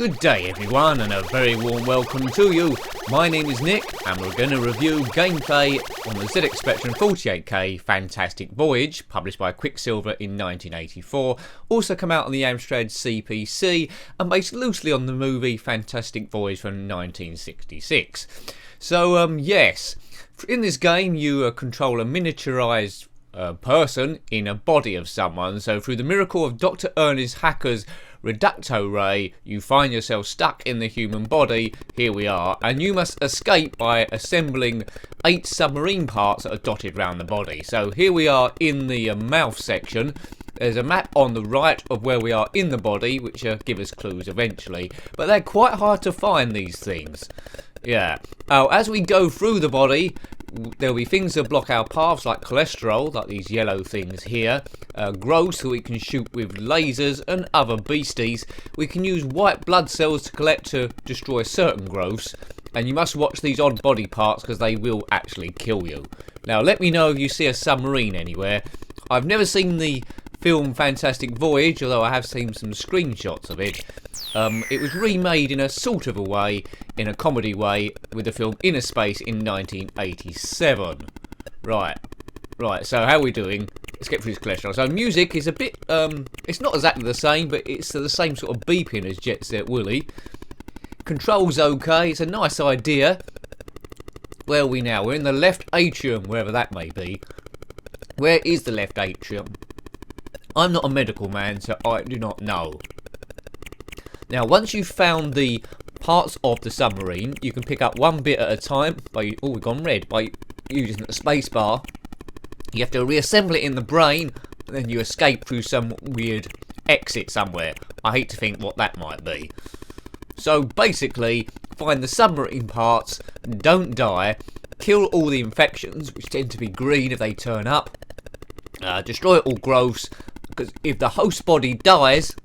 Good day everyone, and a very warm welcome to you. My name is Nick and we're going to review gameplay on the ZX Spectrum 48K Fantastic Voyage, published by Quicksilva in 1984, also come out on the Amstrad CPC and based loosely on the movie Fantastic Voyage from 1966. So yes, in this game you control a miniaturized person in a body of someone. So through the miracle of Dr. Ernest Hacker's reducto ray, you find yourself stuck in the human body. Here we are, and you must escape by assembling 8 submarine parts that are dotted around the body. So here we are in the mouth section. There's a map on the right of where we are in the body, which give us clues eventually, but they're quite hard to find, these things. Yeah. As we go through the body, there'll be things that block our paths, like cholesterol, like these yellow things here, growths that we can shoot with lasers, and other beasties. We can use white blood cells to collect to destroy certain growths, and you must watch these odd body parts because they will actually kill you. Now let me know if you see a submarine anywhere. I've never seen the film Fantastic Voyage, although I have seen some screenshots of it. It was remade in a sort of a way, in a comedy way, with the film Inner Space in 1987. Right, so how are we doing? Let's get through this cholesterol. So music is a bit, it's not exactly the same, but it's the same sort of beeping as Jet Set Willy. Controls okay, it's a nice idea. Where are we now? We're in the left atrium, wherever that may be. Where is the left atrium? I'm not a medical man, so I do not know. Now, once you've found the parts of the submarine, you can pick up one bit at a time by, oh, we've gone red, by using the space bar. You have to reassemble it in the brain, and then you escape through some weird exit somewhere. I hate to think what that might be. So basically, find the submarine parts, don't die, kill all the infections, which tend to be green if they turn up, destroy all growths, because if the host body dies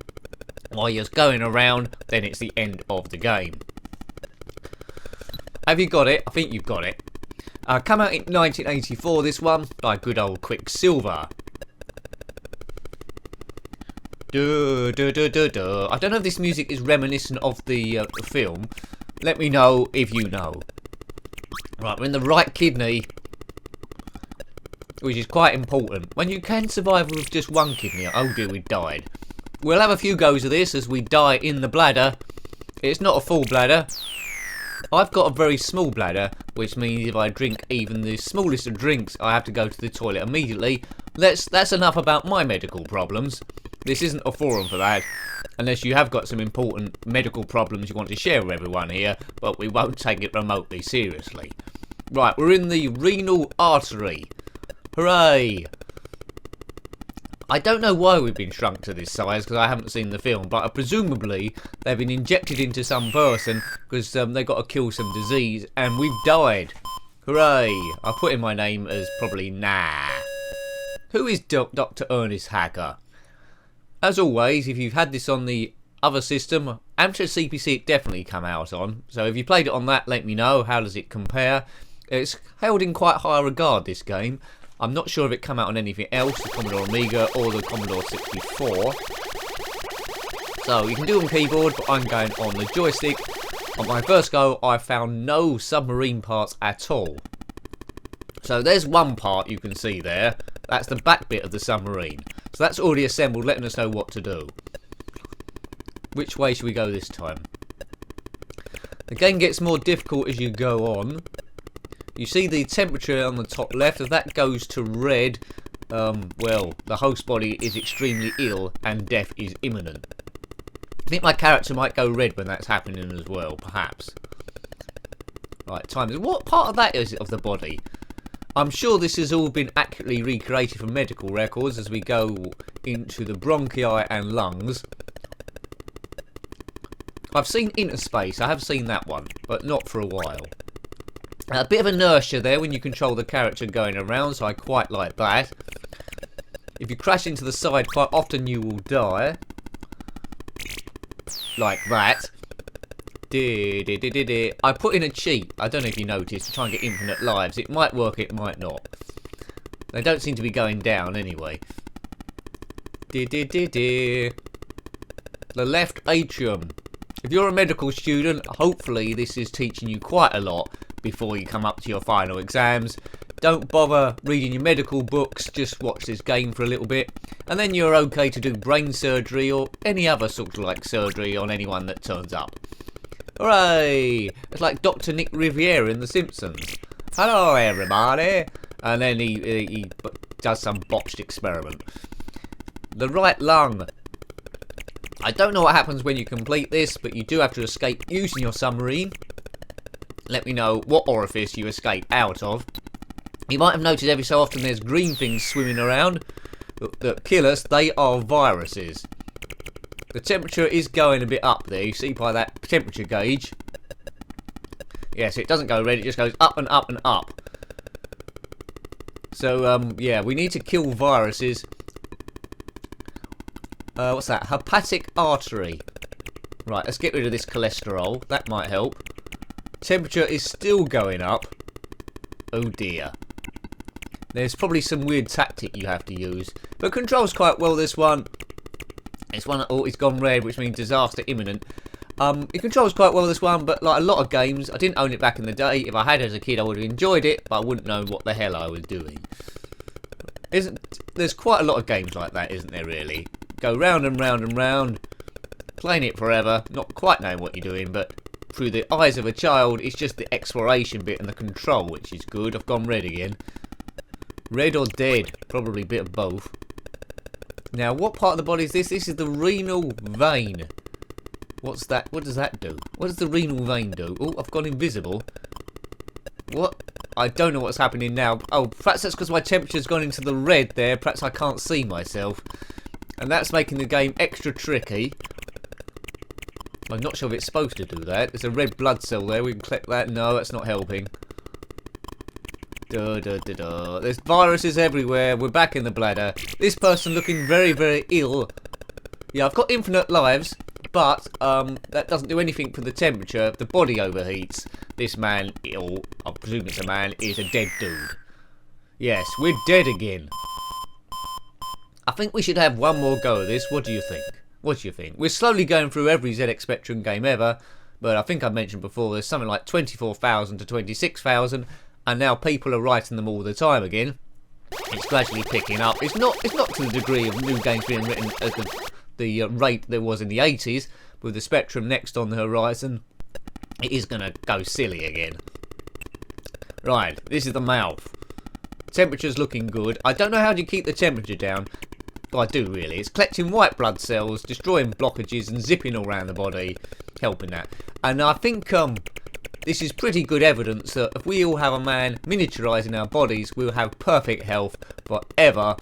while you're going around, then it's the end of the game. Have you got it? I think you've got it. Come out in 1984, this one, by good old Quicksilva. I don't know if this music is reminiscent of the film. Let me know if you know. Right, we're in the right kidney, which is quite important. When you can survive with just one kidney, oh dear, we died. We'll have a few goes of this as we die in the bladder. It's not a full bladder. I've got a very small bladder, which means if I drink even the smallest of drinks, I have to go to the toilet immediately. That's enough about my medical problems. This isn't a forum for that, unless you have got some important medical problems you want to share with everyone here, but we won't take it remotely seriously. Right, we're in the renal artery. Hooray! I don't know why we've been shrunk to this size, because I haven't seen the film, but presumably they've been injected into some person because they've got to kill some disease, and we've died. Hooray! I put in my name as probably Nah. Who is Dr. Ernest Hacker? As always, if you've had this on the other system, Amstrad CPC it definitely come out on, so if you played it on that, let me know. How does it compare? It's held in quite high regard, this game. I'm not sure if it came out on anything else, the Commodore Amiga or the Commodore 64. So you can do it on keyboard, but I'm going on the joystick. On my first go, I found no submarine parts at all. So there's one part you can see there. That's the back bit of the submarine. So that's already assembled, letting us know what to do. Which way should we go this time? The game gets more difficult as you go on. You see the temperature on the top left. If that goes to red, well, the host body is extremely ill and death is imminent. I think my character might go red when that's happening as well, perhaps. Right, time is... What part of that is it of the body? I'm sure this has all been accurately recreated from medical records as we go into the bronchi and lungs. I've seen Inner Space, I have seen that one, but not for a while. A bit of inertia there when you control the character going around, so I quite like that. If you crash into the side, quite often you will die. Like that. I put in a cheat, I don't know if you noticed, to try and get infinite lives. It might work, it might not. They don't seem to be going down anyway. The left atrium. If you're a medical student, hopefully this is teaching you quite a lot before you come up to your final exams. Don't bother reading your medical books, just watch this game for a little bit, and then you're okay to do brain surgery or any other sort of like surgery on anyone that turns up. Hooray! It's like Dr. Nick Riviera in The Simpsons. Hello everybody! And then he does some botched experiment. The right lung. I don't know what happens when you complete this, but you do have to escape using your submarine. Let me know what orifice you escape out of. You might have noticed every so often there's green things swimming around that kill us. They are viruses. The temperature is going a bit up there. You see by that temperature gauge. Yes, it doesn't go red. It just goes up and up and up. So, yeah, we need to kill viruses. What's that? Hepatic artery. Right, let's get rid of this cholesterol. That might help. Temperature is still going up. Oh dear. There's probably some weird tactic you have to use. But controls quite well this one. It's one. Oh, it's gone red, which means disaster imminent. It controls quite well this one, but like a lot of games, I didn't own it back in the day. If I had as a kid, I would have enjoyed it, but I wouldn't know what the hell I was doing. There's quite a lot of games like that, isn't there, really? Go round and round and round, playing it forever, not quite knowing what you're doing, but through the eyes of a child, it's just the exploration bit and the control, which is good. I've gone red again. Red or dead, probably a bit of both. Now, what part of the body is this? This is the renal vein. What's that? What does that do? What does the renal vein do? Oh, I've gone invisible. What? I don't know what's happening now. Oh, perhaps that's because my temperature's gone into the red there. Perhaps I can't see myself. And that's making the game extra tricky. I'm not sure if it's supposed to do that. There's a red blood cell there. We can collect that. No, that's not helping. There's viruses everywhere. We're back in the bladder. This person looking very, very ill. Yeah, I've got infinite lives, but that doesn't do anything for the temperature. If the body overheats, this man, or I presume it's a man, is a dead dude. Yes, we're dead again. I think we should have one more go at this. What do you think? What do you think? We're slowly going through every ZX Spectrum game ever, but I think I mentioned before there's something like 24,000 to 26,000, and now people are writing them all the time again. It's gradually picking up. It's not to the degree of new games being written at the rate there was in the 80s, with the Spectrum next on the horizon. It is going to go silly again. Right, this is the mouth. Temperature's looking good. I don't know how you keep the temperature down. Well, I do really. It's collecting white blood cells, destroying blockages and zipping all around the body, helping that. And I think this is pretty good evidence that if we all have a man miniaturized in our bodies, we'll have perfect health forever,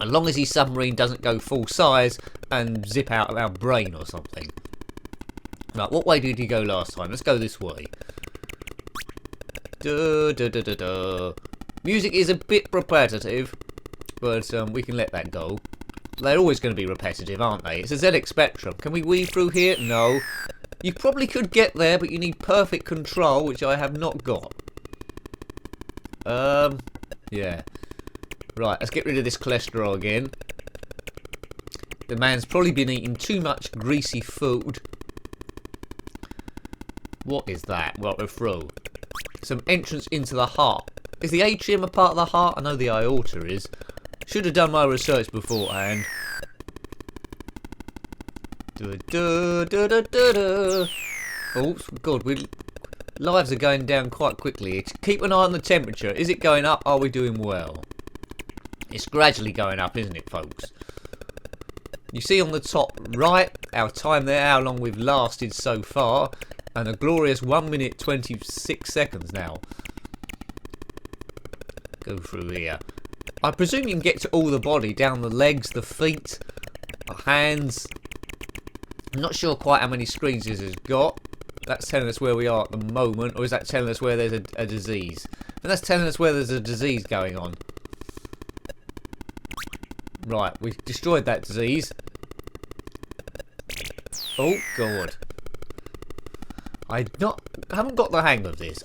as long as his submarine doesn't go full size and zip out of our brain or something. Right, what way did he go last time? Let's go this way. Music is a bit repetitive, but we can let that go. They're always going to be repetitive, aren't they? It's a ZX Spectrum. Can we weave through here? No. You probably could get there, but you need perfect control, which I have not got. Yeah. Right, let's get rid of this cholesterol again. The man's probably been eating too much greasy food. What is that? Well, we're through. Some entrance into the heart. Is the atrium a part of the heart? I know the aorta is. Should have done my research beforehand. Oh, God, lives are going down quite quickly. Keep an eye on the temperature. Is it going up? Are we doing well? It's gradually going up, isn't it, folks? You see on the top right our time there, how long we've lasted so far, and a glorious 1 minute 26 seconds now. Go through here. I presume you can get to all the body, down the legs, the feet, the hands. I'm not sure quite how many screens this has got. That's telling us where we are at the moment, or is that telling us where there's a disease? And that's telling us where there's a disease going on. Right, we've destroyed that disease. Oh, God. I haven't got the hang of this.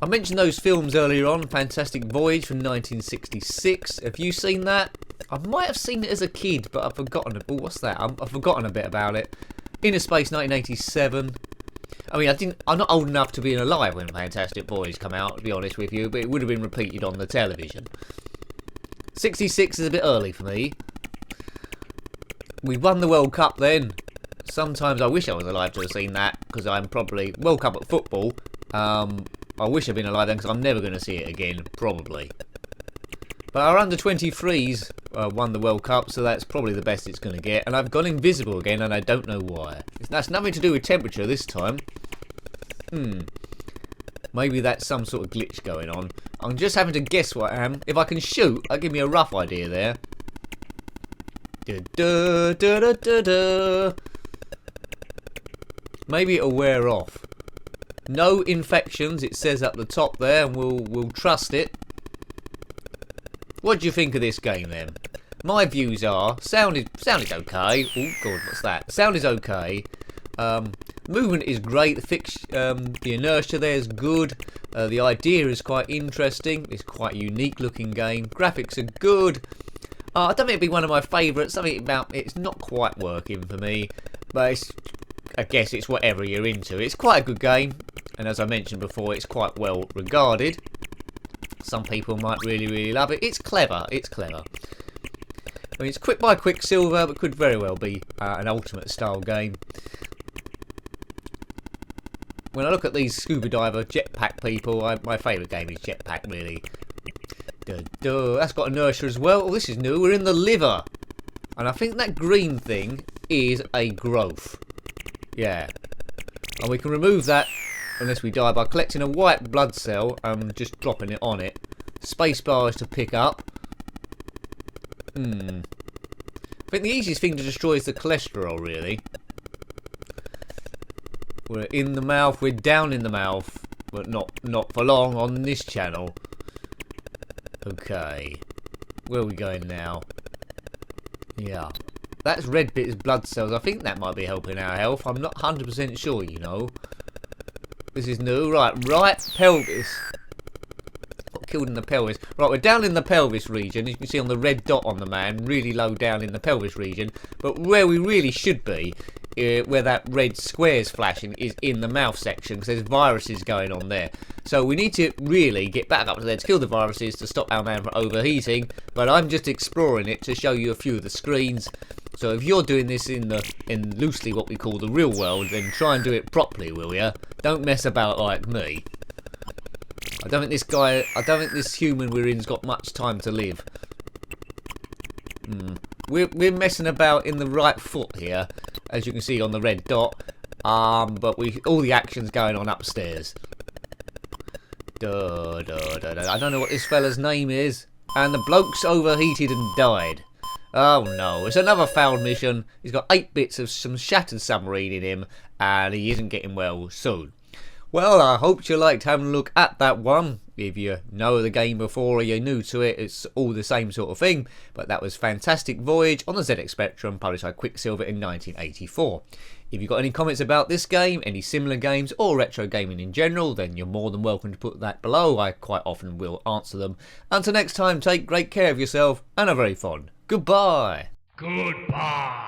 I mentioned those films earlier on, Fantastic Voyage from 1966. Have you seen that? I might have seen it as a kid, but I've forgotten. Oh, what's that? I've forgotten a bit about it. Inner Space 1987. I mean, I'm not old enough to be alive when Fantastic Voyage come out, to be honest with you, but it would have been repeated on the television. 66 is a bit early for me. We won the World Cup then. Sometimes I wish I was alive to have seen that, because I'm probably... World Cup at football. I wish I'd been alive then, because I'm never going to see it again, probably. But our under-23s won the World Cup, so that's probably the best it's going to get. And I've gone invisible again, and I don't know why. That's nothing to do with temperature this time. Maybe that's some sort of glitch going on. I'm just having to guess what I am. If I can shoot, that'll give me a rough idea there. Da, da, da, da, da. Maybe it'll wear off. No infections, it says up the top there, and we'll trust it. What do you think of this game then? My views are sound is okay. Oh god, what's that? Sound is okay. Movement is great. The inertia there is good. The idea is quite interesting. It's quite a unique looking game. Graphics are good. I don't think it'd be one of my favourites. Something about it's not quite working for me, but I guess it's whatever you're into. It's quite a good game, and as I mentioned before, it's quite well regarded. Some people might really love it. It's clever. It's clever. I mean, it's quick by Quicksilva, but could very well be an Ultimate style game. When I look at these scuba diver jetpack people, my favourite game is Jetpack, really. That's got inertia as well. Oh, this is new. We're in the liver. And I think that green thing is a growth. Yeah. And we can remove that unless we die by collecting a white blood cell and just dropping it on it. Spacebar is to pick up. I think the easiest thing to destroy is the cholesterol, really. We're in the mouth, we're down in the mouth, but not for long on this channel. Okay, where are we going now? Yeah, that's red bit is blood cells. I think that might be helping our health. I'm not 100% sure, you know. This is new. Right pelvis. Got killed in the pelvis. Right, we're down in the pelvis region. You can see on the red dot on the man, really low down in the pelvis region. But where we really should be, where that red square's flashing, is in the mouth section, because there's viruses going on there. So we need to really get back up to there to kill the viruses to stop our man from overheating. But I'm just exploring it to show you a few of the screens. So if you're doing this in loosely what we call the real world, then try and do it properly, will ya? Don't mess about like me. I don't think this human we're in's got much time to live. We're messing about in the right foot here, as you can see on the red dot. But all the action's going on upstairs. I don't know what this fella's name is. And the bloke's overheated and died. Oh no, it's another failed mission. He's got 8 bits of some shattered submarine in him, and he isn't getting well soon. Well, I hope you liked having a look at that one. If you know the game before or you're new to it, it's all the same sort of thing. But that was Fantastic Voyage on the ZX Spectrum, published by Quicksilva in 1984. If you've got any comments about this game, any similar games, or retro gaming in general, then you're more than welcome to put that below. I quite often will answer them. Until next time, take great care of yourself, and a very fond goodbye. Goodbye.